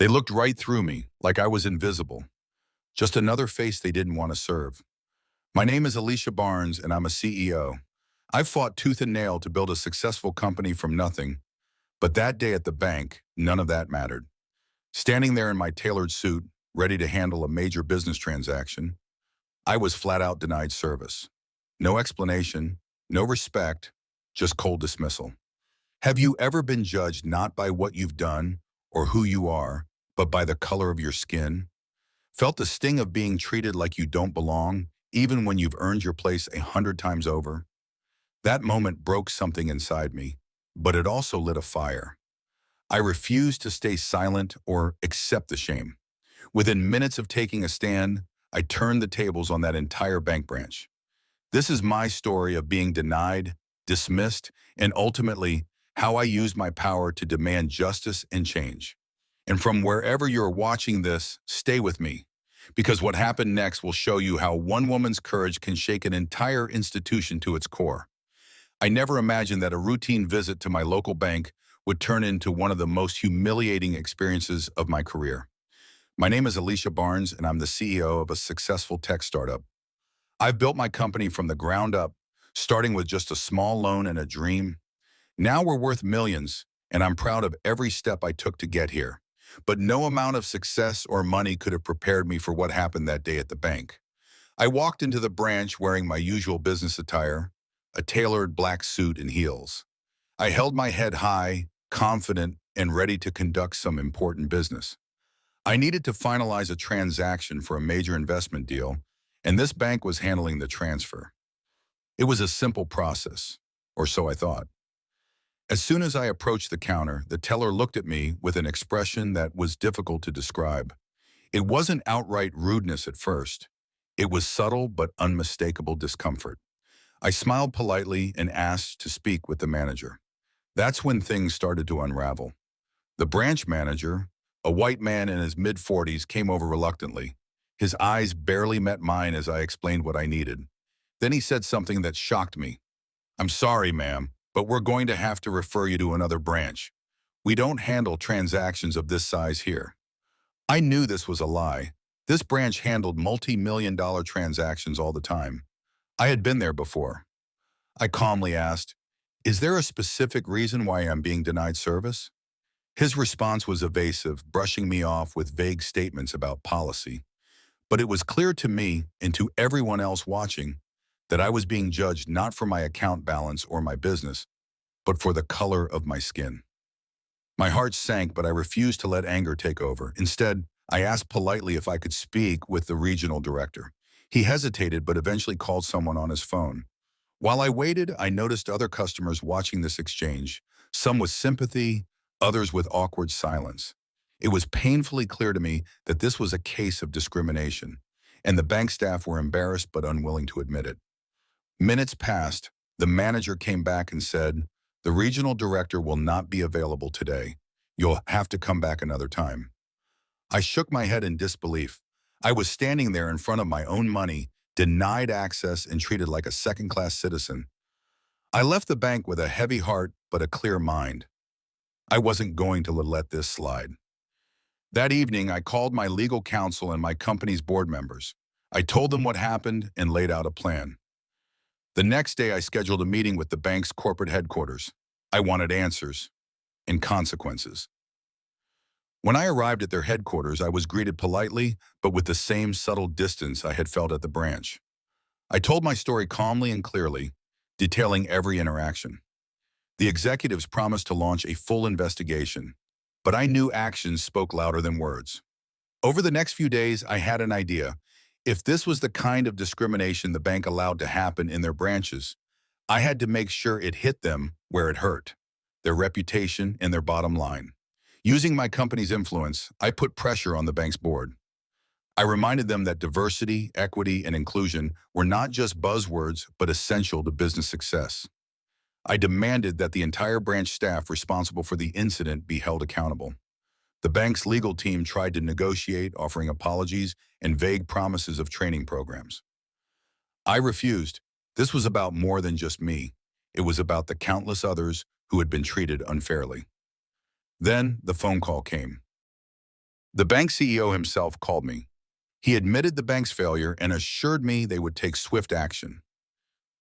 They looked right through me, like I was invisible. Just another face they didn't want to serve. My name is Alicia Barnes, and I'm a CEO. I've fought tooth and nail to build a successful company from nothing, but that day at the bank, none of that mattered. Standing there in my tailored suit, ready to handle a major business transaction, I was flat out denied service. No explanation, no respect, just cold dismissal. Have you ever been judged not by what you've done or who you are, but by the color of your skin? Felt the sting of being treated like you don't belong, even when you've earned your place 100 times over? That moment broke something inside me, but it also lit a fire. I refused to stay silent or accept the shame. Within minutes of taking a stand, I turned the tables on that entire bank branch. This is my story of being denied, dismissed, and ultimately how I used my power to demand justice and change. And from wherever you're watching this, stay with me, because what happened next will show you how one woman's courage can shake an entire institution to its core. I never imagined that a routine visit to my local bank would turn into one of the most humiliating experiences of my career. My name is Alicia Barnes, and I'm the CEO of a successful tech startup. I've built my company from the ground up, starting with just a small loan and a dream. Now we're worth millions, and I'm proud of every step I took to get here. But no amount of success or money could have prepared me for what happened that day at the bank. I walked into the branch wearing my usual business attire, a tailored black suit and heels. I held my head high, confident, and ready to conduct some important business. I needed to finalize a transaction for a major investment deal, and this bank was handling the transfer. It was a simple process, or so I thought. As soon as I approached the counter, the teller looked at me with an expression that was difficult to describe. It wasn't outright rudeness at first. It was subtle but unmistakable discomfort. I smiled politely and asked to speak with the manager. That's when things started to unravel. The branch manager, a white man in his mid-40s, came over reluctantly. His eyes barely met mine as I explained what I needed. Then he said something that shocked me. "I'm sorry, ma'am, but we're going to have to refer you to another branch. We don't handle transactions of this size here." I knew this was a lie. This branch handled multi-million-dollar transactions all the time. I had been there before. I calmly asked, "Is there a specific reason why I'm being denied service?" His response was evasive, brushing me off with vague statements about policy. But it was clear to me, and to everyone else watching, that I was being judged not for my account balance or my business, but for the color of my skin. My heart sank, but I refused to let anger take over. Instead, I asked politely if I could speak with the regional director. He hesitated, but eventually called someone on his phone. While I waited, I noticed other customers watching this exchange, some with sympathy, others with awkward silence. It was painfully clear to me that this was a case of discrimination, and the bank staff were embarrassed but unwilling to admit it. Minutes passed. The manager came back and said, "The regional director will not be available today. You'll have to come back another time." I shook my head in disbelief. I was standing there in front of my own money, denied access and treated like a second-class citizen. I left the bank with a heavy heart but a clear mind. I wasn't going to let this slide. That evening, I called my legal counsel and my company's board members. I told them what happened and laid out a plan. The next day, I scheduled a meeting with the bank's corporate headquarters. I wanted answers and consequences. When I arrived at their headquarters, I was greeted politely, but with the same subtle distance I had felt at the branch. I told my story calmly and clearly, detailing every interaction. The executives promised to launch a full investigation, but I knew actions spoke louder than words. Over the next few days, I had an idea. If this was the kind of discrimination the bank allowed to happen in their branches, I had to make sure it hit them where it hurt, their reputation and their bottom line. Using my company's influence, I put pressure on the bank's board. I reminded them that diversity, equity, and inclusion were not just buzzwords, but essential to business success. I demanded that the entire branch staff responsible for the incident be held accountable. The bank's legal team tried to negotiate, offering apologies and vague promises of training programs. I refused. This was about more than just me. It was about the countless others who had been treated unfairly. Then the phone call came. The bank CEO himself called me. He admitted the bank's failure and assured me they would take swift action.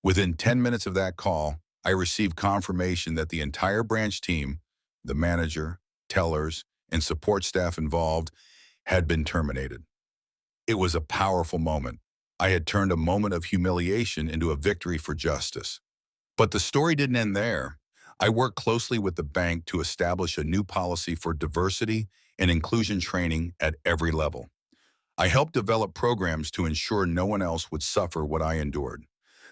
Within 10 minutes of that call, I received confirmation that the entire branch team, the manager, tellers, and support staff involved, had been terminated. It was a powerful moment. I had turned a moment of humiliation into a victory for justice. But the story didn't end there. I worked closely with the bank to establish a new policy for diversity and inclusion training at every level. I helped develop programs to ensure no one else would suffer what I endured.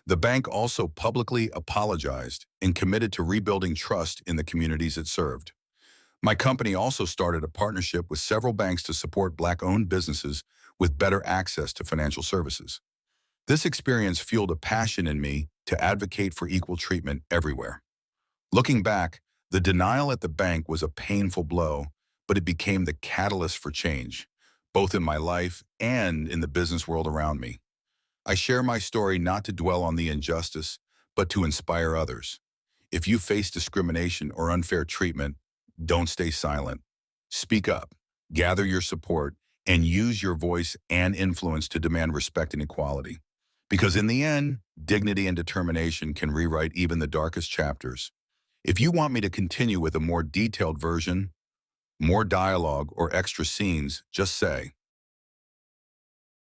The bank also publicly apologized and committed to rebuilding trust in the communities it served. My company also started a partnership with several banks to support Black-owned businesses with better access to financial services. This experience fueled a passion in me to advocate for equal treatment everywhere. Looking back, the denial at the bank was a painful blow, but it became the catalyst for change, both in my life and in the business world around me. I share my story not to dwell on the injustice, but to inspire others. If you face discrimination or unfair treatment, don't stay silent. Speak up, gather your support, and use your voice and influence to demand respect and equality. Because in the end, dignity and determination can rewrite even the darkest chapters. If you want me to continue with a more detailed version, more dialogue, or extra scenes, just say.